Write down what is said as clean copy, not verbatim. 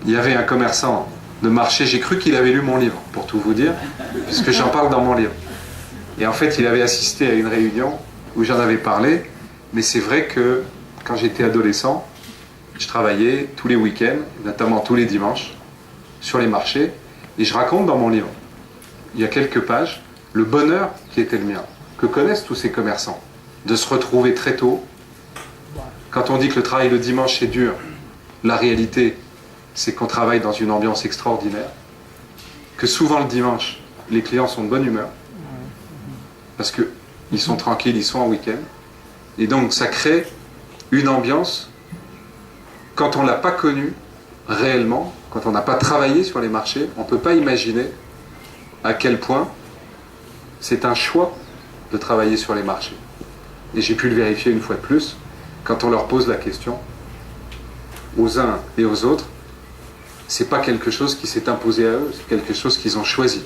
il y avait un commerçant de marché, j'ai cru qu'il avait lu mon livre, pour tout vous dire, puisque j'en parle dans mon livre. Et en fait, il avait assisté à une réunion où j'en avais parlé, mais c'est vrai que quand j'étais adolescent, je travaillais tous les week-ends, notamment tous les dimanches, sur les marchés, et je raconte dans mon livre, il y a quelques pages, le bonheur qui était le mien, que connaissent tous ces commerçants, de se retrouver très tôt. Quand on dit que le travail le dimanche est dur, la réalité, c'est qu'on travaille dans une ambiance extraordinaire, que souvent le dimanche, les clients sont de bonne humeur, parce qu'ils sont tranquilles, ils sont en week-end, et donc ça crée une ambiance, quand on ne l'a pas connue réellement, quand on n'a pas travaillé sur les marchés, on ne peut pas imaginer à quel point c'est un choix de travailler sur les marchés. Et j'ai pu le vérifier une fois de plus, quand on leur pose la question, aux uns et aux autres, c'est pas quelque chose qui s'est imposé à eux, c'est quelque chose qu'ils ont choisi.